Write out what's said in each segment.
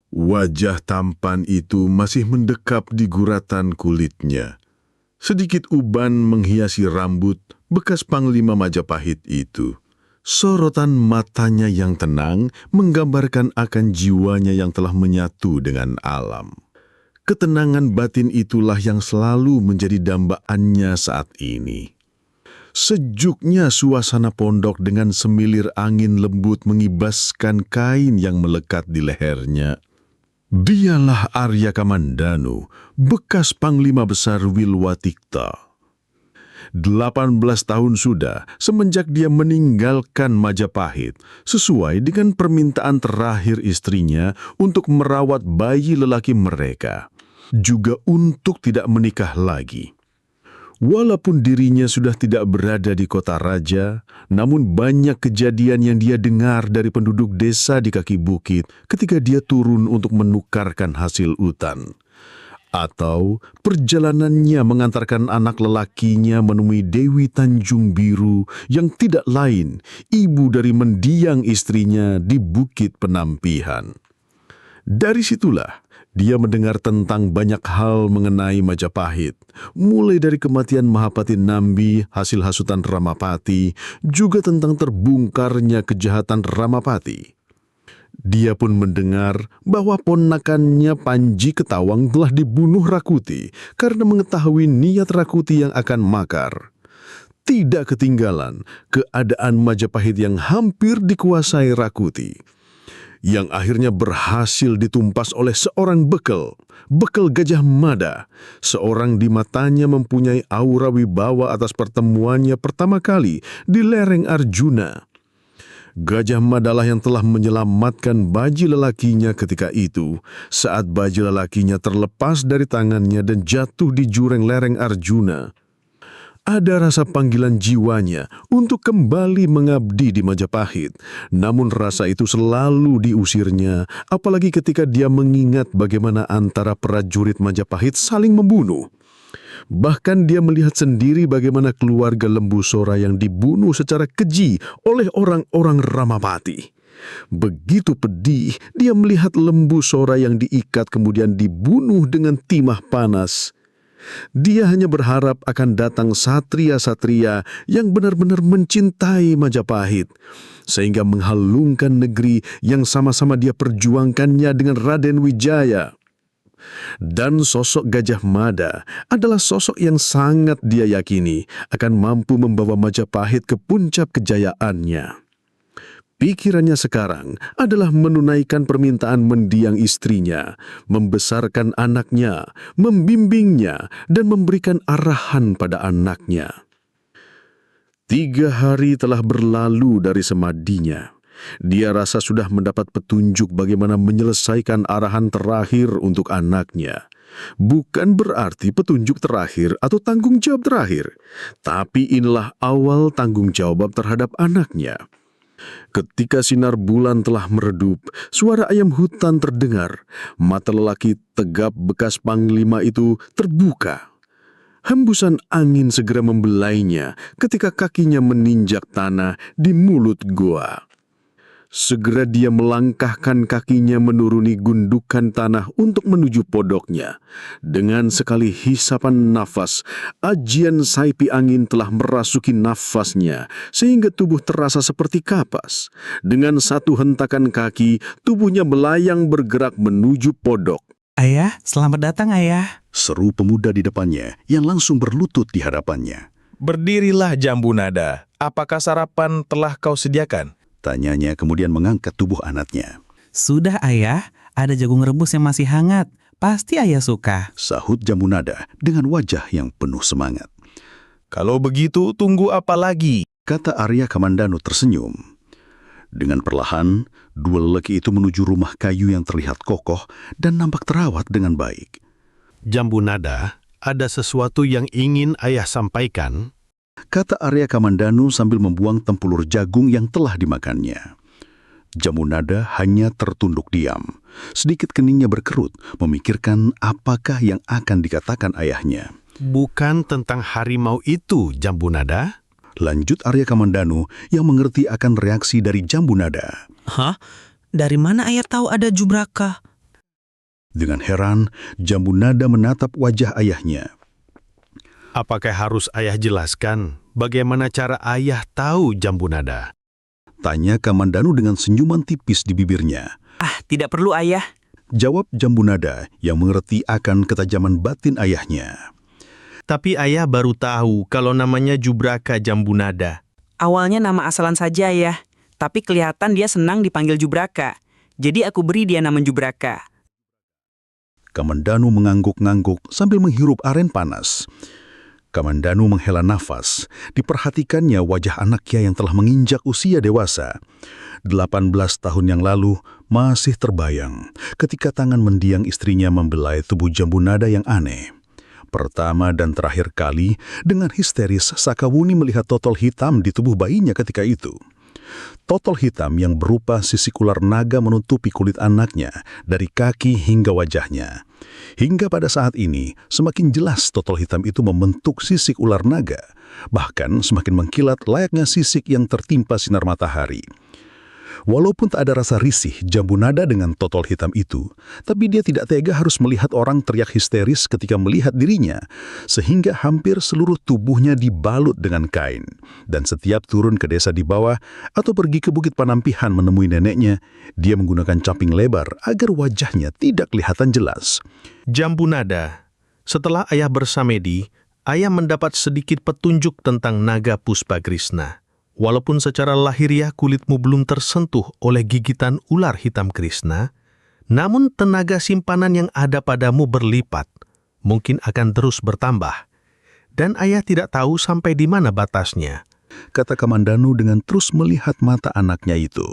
Wajah tampan itu masih mendekap di guratan kulitnya. Sedikit uban menghiasi rambut bekas Panglima Majapahit itu. Sorotan matanya yang tenang menggambarkan akan jiwanya yang telah menyatu dengan alam. Ketenangan batin itulah yang selalu menjadi dambaannya saat ini. Sejuknya suasana pondok dengan semilir angin lembut mengibaskan kain yang melekat di lehernya. Dialah Arya Kamandanu, bekas Panglima Besar Wilwatikta. 18 tahun sudah semenjak dia meninggalkan Majapahit, sesuai dengan permintaan terakhir istrinya untuk merawat bayi lelaki mereka, juga untuk tidak menikah lagi. Walaupun dirinya sudah tidak berada di kota raja, namun banyak kejadian yang dia dengar dari penduduk desa di kaki bukit ketika dia turun untuk menukarkan hasil hutan. Atau perjalanannya mengantarkan anak lelakinya menemui Dewi Tanjung Biru yang tidak lain ibu dari mendiang istrinya di Bukit Penampihan. Dari situlah dia mendengar tentang banyak hal mengenai Majapahit, mulai dari kematian Mahapati Nambi hasil hasutan Ramapati, juga tentang terbongkarnya kejahatan Ramapati. Dia pun mendengar bahwa ponakannya Panji Ketawang telah dibunuh Rakuti karena mengetahui niat Rakuti yang akan makar. Tidak ketinggalan keadaan Majapahit yang hampir dikuasai Rakuti, yang akhirnya berhasil ditumpas oleh seorang bekel Gajah Mada, seorang di matanya mempunyai aura wibawa atas pertemuannya pertama kali di lereng Arjuna. Gajah Madalah yang telah menyelamatkan bayi lelakinya ketika itu, saat bayi lelakinya terlepas dari tangannya dan jatuh di jurang lereng Arjuna. Ada rasa panggilan jiwanya untuk kembali mengabdi di Majapahit, namun rasa itu selalu diusirnya, apalagi ketika dia mengingat bagaimana antara prajurit Majapahit saling membunuh. Bahkan dia melihat sendiri bagaimana keluarga Lembu Sora yang dibunuh secara keji oleh orang-orang Ramapati. Begitu pedih dia melihat Lembu Sora yang diikat kemudian dibunuh dengan timah panas. Dia hanya berharap akan datang satria-satria yang benar-benar mencintai Majapahit, sehingga menghalungkan negeri yang sama-sama dia perjuangkannya dengan Raden Wijaya. Dan sosok Gajah Mada adalah sosok yang sangat dia yakini akan mampu membawa Majapahit ke puncak kejayaannya. Pikirannya sekarang adalah menunaikan permintaan mendiang istrinya, membesarkan anaknya, membimbingnya, dan memberikan arahan pada anaknya. 3 hari telah berlalu dari semadinya. Dia rasa sudah mendapat petunjuk bagaimana menyelesaikan arahan terakhir untuk anaknya. Bukan berarti petunjuk terakhir atau tanggung jawab terakhir, tapi inilah awal tanggung jawab terhadap anaknya. Ketika sinar bulan telah meredup, suara ayam hutan terdengar. Mata lelaki tegap bekas Panglima itu terbuka. Hembusan angin segera membelainya ketika kakinya meninjak tanah di mulut goa. Segera dia melangkahkan kakinya menuruni gundukan tanah untuk menuju podoknya. Dengan sekali hisapan nafas, ajian saipi angin telah merasuki nafasnya, sehingga tubuh terasa seperti kapas. Dengan satu hentakan kaki, tubuhnya melayang bergerak menuju podok. "Ayah, selamat datang ayah," seru pemuda di depannya yang langsung berlutut di hadapannya. "Berdirilah Jambu Nada, apakah sarapan telah kau sediakan?" Tanyanya kemudian mengangkat tubuh anaknya. "Sudah ayah, ada jagung rebus yang masih hangat. Pasti ayah suka," sahut Jambu Nada dengan wajah yang penuh semangat. "Kalau begitu, tunggu apa lagi?" kata Arya Kamandanu tersenyum. Dengan perlahan, 2 lelaki itu menuju rumah kayu yang terlihat kokoh dan nampak terawat dengan baik. "Jambu Nada, ada sesuatu yang ingin ayah sampaikan," kata Arya Kamandanu sambil membuang tempulur jagung yang telah dimakannya. Jambu Nada hanya tertunduk diam. Sedikit keningnya berkerut, memikirkan apakah yang akan dikatakan ayahnya. "Bukan tentang harimau itu, Jambu Nada?" lanjut Arya Kamandanu yang mengerti akan reaksi dari Jambu Nada. "Hah? Dari mana ayah tahu ada Jubraka?" Dengan heran, Jambunada menatap wajah ayahnya. Apakah harus ayah jelaskan bagaimana cara ayah tahu Jambunada? Tanya Kamandanu dengan senyuman tipis di bibirnya. Ah, tidak perlu ayah. Jawab Jambunada yang mengerti akan ketajaman batin ayahnya. Tapi ayah baru tahu kalau namanya Jubraka Jambunada. Awalnya nama asalan saja ya, tapi kelihatan dia senang dipanggil Jubraka. Jadi aku beri dia nama Jubraka. Kamandanu mengangguk-ngangguk sambil menghirup aren panas. Kamandanu menghela nafas. Diperhatikannya wajah anaknya yang telah menginjak usia dewasa. 18 tahun yang lalu masih terbayang ketika tangan mendiang istrinya membelai tubuh Jambunada yang aneh. Pertama dan terakhir kali, dengan histeris Sakawuni melihat totol hitam di tubuh bayinya ketika itu. Totol hitam yang berupa sisik ular naga menutupi kulit anaknya dari kaki hingga wajahnya. Hingga pada saat ini, semakin jelas totol hitam itu membentuk sisik ular naga, bahkan semakin mengkilat layaknya sisik yang tertimpa sinar matahari. Walaupun tak ada rasa risih Jambunada dengan totol hitam itu, tapi dia tidak tega harus melihat orang teriak histeris ketika melihat dirinya, sehingga hampir seluruh tubuhnya dibalut dengan kain. Dan setiap turun ke desa di bawah atau pergi ke Bukit Panampihan menemui neneknya, dia menggunakan caping lebar agar wajahnya tidak kelihatan jelas. Jambunada. Setelah ayah bersamedi, ayah mendapat sedikit petunjuk tentang naga Puspakrishna. Walaupun secara lahiriah kulitmu belum tersentuh oleh gigitan ular hitam Krishna, namun tenaga simpanan yang ada padamu berlipat, mungkin akan terus bertambah. Dan ayah tidak tahu sampai di mana batasnya. Kata Kamandanu dengan terus melihat mata anaknya itu.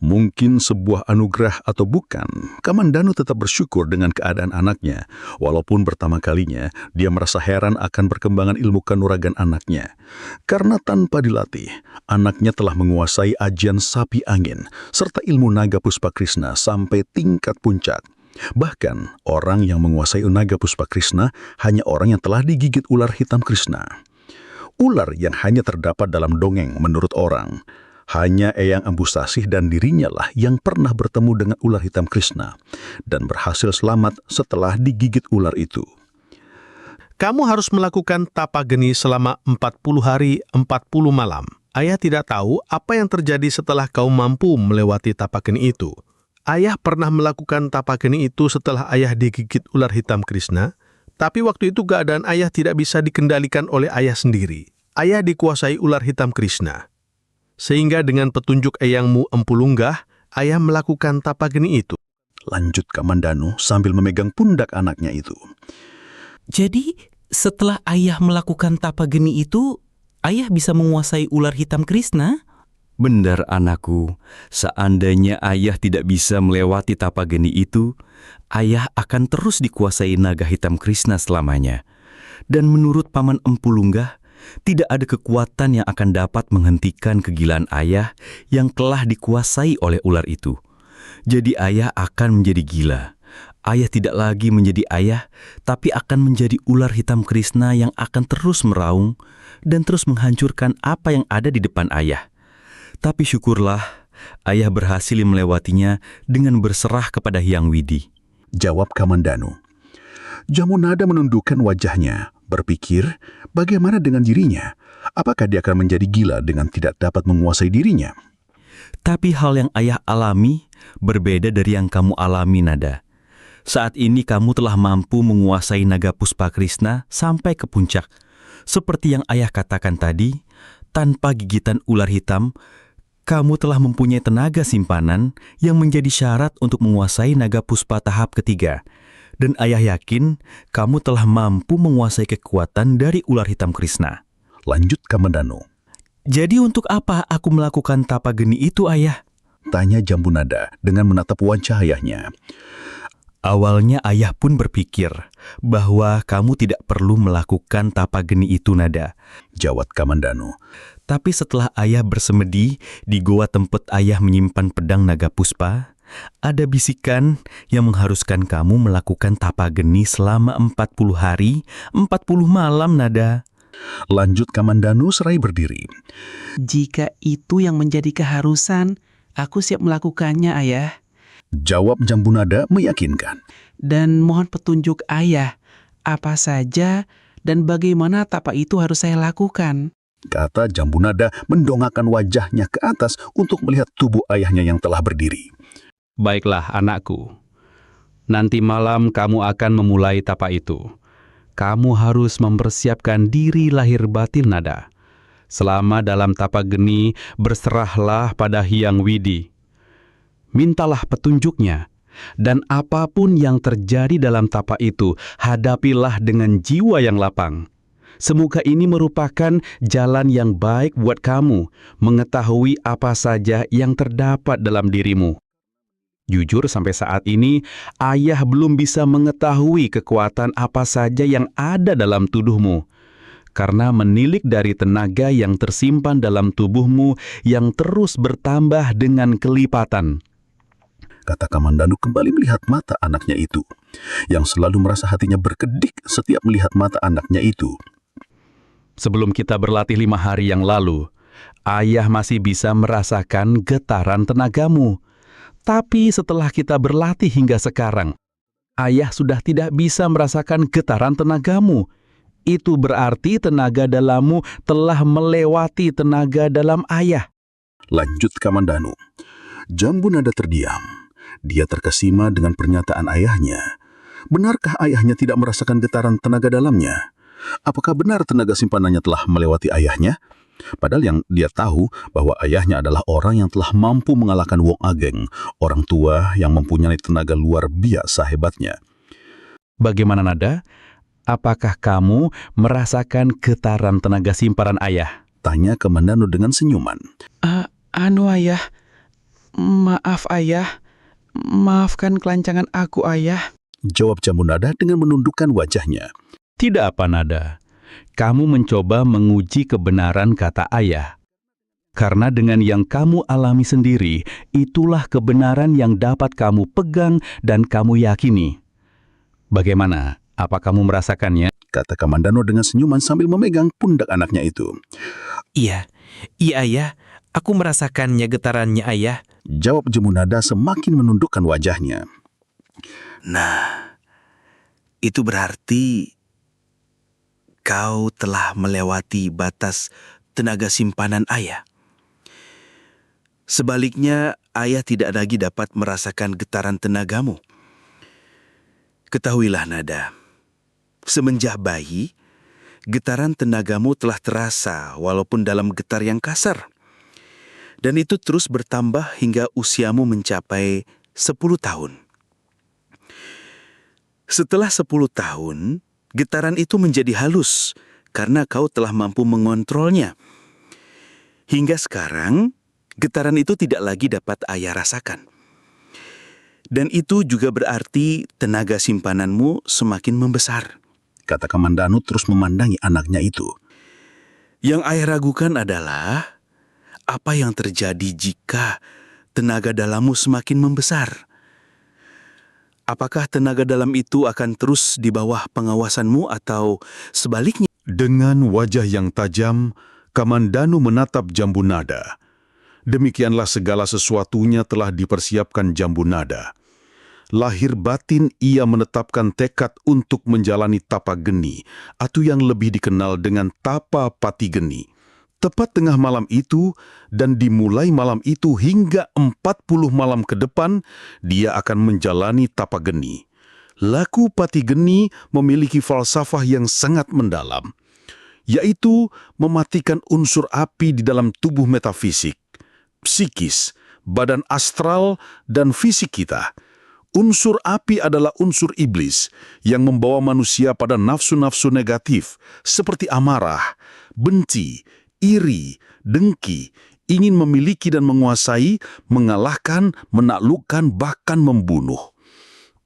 Mungkin sebuah anugerah atau bukan, Kamandanu tetap bersyukur dengan keadaan anaknya, walaupun pertama kalinya dia merasa heran akan perkembangan ilmu kanuragan anaknya. Karena tanpa dilatih, anaknya telah menguasai ajian sapi angin, serta ilmu naga Puspakrishna sampai tingkat puncak. Bahkan, orang yang menguasai naga Puspakrishna hanya orang yang telah digigit ular hitam Krishna. Ular yang hanya terdapat dalam dongeng menurut orang. Hanya Eyang Ambusasih dan dirinya lah yang pernah bertemu dengan ular hitam Krishna dan berhasil selamat setelah digigit ular itu. Kamu harus melakukan tapa geni selama 40 hari 40 malam. Ayah tidak tahu apa yang terjadi setelah kau mampu melewati tapa geni itu. Ayah pernah melakukan tapa geni itu setelah ayah digigit ular hitam Krishna, tapi waktu itu keadaan ayah tidak bisa dikendalikan oleh ayah sendiri. Ayah dikuasai ular hitam Krishna. Sehingga dengan petunjuk eyangmu Empu Lunggah, ayah melakukan tapa geni itu. Lanjut Kamandanu sambil memegang pundak anaknya itu. Jadi, setelah ayah melakukan tapa geni itu, ayah bisa menguasai ular hitam Krishna? Benar anakku, seandainya ayah tidak bisa melewati tapa geni itu, ayah akan terus dikuasai naga hitam Krishna selamanya. Dan menurut Paman Empu Lunggah, tidak ada kekuatan yang akan dapat menghentikan kegilaan ayah yang telah dikuasai oleh ular itu. Jadi ayah akan menjadi gila. Ayah tidak lagi menjadi ayah, tapi akan menjadi ular hitam Krishna yang akan terus meraung dan terus menghancurkan apa yang ada di depan ayah. Tapi syukurlah, ayah berhasil melewatinya dengan berserah kepada Hyang Widi. Jawab Kamandanu. Jambunada menundukkan wajahnya, berpikir bagaimana dengan dirinya. Apakah dia akan menjadi gila dengan tidak dapat menguasai dirinya? Tapi hal yang ayah alami berbeda dari yang kamu alami, Nada. Saat ini kamu telah mampu menguasai naga Puspakrishna sampai ke puncak. Seperti yang ayah katakan tadi, tanpa gigitan ular hitam, kamu telah mempunyai tenaga simpanan yang menjadi syarat untuk menguasai naga Puspa tahap ketiga. Dan ayah yakin kamu telah mampu menguasai kekuatan dari ular hitam Krishna. Lanjut Kamandanu. Jadi untuk apa aku melakukan tapa geni itu, ayah? Tanya Jambunada dengan menatap wajah ayahnya. Awalnya ayah pun berpikir bahwa kamu tidak perlu melakukan tapa geni itu, Nada. Jawab Kamandanu. Tapi setelah ayah bersemedi di goa tempat ayah menyimpan pedang naga Puspa, ada bisikan yang mengharuskan kamu melakukan tapa geni selama 40 hari, 40 malam, Nada. Lanjut Kamandanu serai berdiri. Jika itu yang menjadi keharusan, aku siap melakukannya, ayah. Jawab Jambunada meyakinkan. Dan mohon petunjuk ayah, apa saja dan bagaimana tapa itu harus saya lakukan? Kata Jambunada mendongakkan wajahnya ke atas untuk melihat tubuh ayahnya yang telah berdiri. Baiklah anakku, nanti malam kamu akan memulai tapa itu. Kamu harus mempersiapkan diri lahir batin Nada. Selama dalam tapa geni, berserahlah pada Hyang Widi. Mintalah petunjuknya, dan apapun yang terjadi dalam tapa itu, hadapilah dengan jiwa yang lapang. Semoga ini merupakan jalan yang baik buat kamu, mengetahui apa saja yang terdapat dalam dirimu. Jujur sampai saat ini, ayah belum bisa mengetahui kekuatan apa saja yang ada dalam tubuhmu. Karena menilik dari tenaga yang tersimpan dalam tubuhmu yang terus bertambah dengan kelipatan. Kata Kamandanu kembali melihat mata anaknya itu, yang selalu merasa hatinya berkedip setiap melihat mata anaknya itu. Sebelum kita berlatih 5 hari yang lalu, ayah masih bisa merasakan getaran tenagamu. Tapi setelah kita berlatih hingga sekarang, ayah sudah tidak bisa merasakan getaran tenagamu. Itu berarti tenaga dalammu telah melewati tenaga dalam ayah. Lanjut Kamandanu. Jambunada terdiam. Dia terkesima dengan pernyataan ayahnya. Benarkah ayahnya tidak merasakan getaran tenaga dalamnya? Apakah benar tenaga simpanannya telah melewati ayahnya? Padahal yang dia tahu bahwa ayahnya adalah orang yang telah mampu mengalahkan Wong Ageng, orang tua yang mempunyai tenaga luar biasa hebatnya. Bagaimana Nada? Apakah kamu merasakan getaran tenaga simpanan ayah? Tanya Kamandanu dengan senyuman. Anu ayah, maaf ayah, maafkan kelancangan aku ayah. Jawab Jambunada dengan menundukkan wajahnya. Tidak apa Nada, kamu mencoba menguji kebenaran kata ayah. Karena dengan yang kamu alami sendiri, itulah kebenaran yang dapat kamu pegang dan kamu yakini. Bagaimana? Apa kamu merasakannya? Kata Kamandanu dengan senyuman sambil memegang pundak anaknya itu. Iya ayah, aku merasakannya getarannya ayah. Jawab Jambunada semakin menundukkan wajahnya. Nah, itu berarti kau telah melewati batas tenaga simpanan ayah. Sebaliknya, ayah tidak lagi dapat merasakan getaran tenagamu. Ketahuilah Nada, semenjak bayi, getaran tenagamu telah terasa walaupun dalam getar yang kasar. Dan itu terus bertambah hingga usiamu mencapai 10 tahun. Setelah 10 tahun, getaran itu menjadi halus karena kau telah mampu mengontrolnya. Hingga sekarang, getaran itu tidak lagi dapat ayah rasakan. Dan itu juga berarti tenaga simpananmu semakin membesar. Kata Kamandanu terus memandangi anaknya itu. Yang ayah ragukan adalah apa yang terjadi jika tenaga dalammu semakin membesar. Apakah tenaga dalam itu akan terus di bawah pengawasanmu atau sebaliknya? Dengan wajah yang tajam, Kamandanu menatap Jambunada. Demikianlah segala sesuatunya telah dipersiapkan Jambunada. Lahir batin ia menetapkan tekad untuk menjalani tapa geni, atau yang lebih dikenal dengan tapa pati geni. Tepat tengah malam itu, dan dimulai malam itu hingga 40 malam ke depan, dia akan menjalani tapa geni. Laku pati geni memiliki falsafah yang sangat mendalam, yaitu mematikan unsur api di dalam tubuh metafisik, psikis, badan astral, dan fisik kita. Unsur api adalah unsur iblis yang membawa manusia pada nafsu-nafsu negatif seperti amarah, benci, iri, dengki, ingin memiliki dan menguasai, mengalahkan, menaklukkan, bahkan membunuh.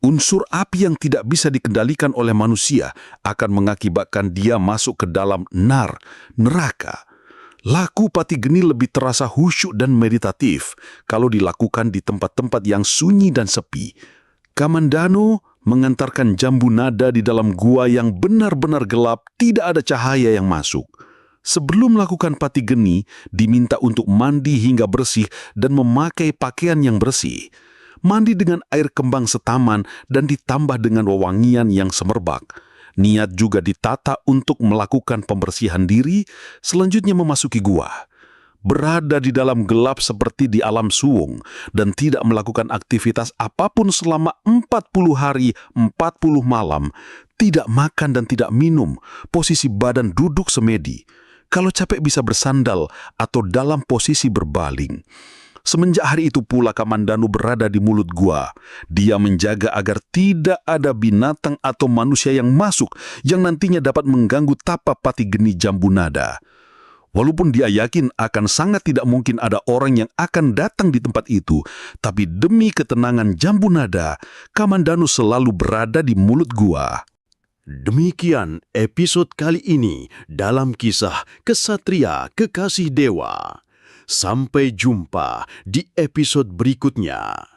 Unsur api yang tidak bisa dikendalikan oleh manusia akan mengakibatkan dia masuk ke dalam neraka. Laku pati geni lebih terasa khusyuk dan meditatif kalau dilakukan di tempat-tempat yang sunyi dan sepi. Kamandanu mengantarkan Jambunada di dalam gua yang benar-benar gelap, tidak ada cahaya yang masuk. Sebelum melakukan pati geni, diminta untuk mandi hingga bersih dan memakai pakaian yang bersih. mandi dengan air kembang setaman dan ditambah dengan wewangian yang semerbak. Niat juga ditata untuk melakukan pembersihan diri, selanjutnya memasuki gua. Berada di dalam gelap seperti di alam suwung dan tidak melakukan aktivitas apapun selama 40 hari, 40 malam, tidak makan dan tidak minum, posisi badan duduk semedi. Kalau capek bisa bersandal atau dalam posisi berbaling. Semenjak hari itu pula Kamandanu berada di mulut gua. Dia menjaga agar tidak ada binatang atau manusia yang masuk yang nantinya dapat mengganggu tapa pati geni Jambunada. Walaupun dia yakin akan sangat tidak mungkin ada orang yang akan datang di tempat itu, tapi demi ketenangan Jambunada, Kamandanu selalu berada di mulut gua. Demikian episode kali ini dalam kisah Kesatria Kekasih Dewa. Sampai jumpa di episode berikutnya.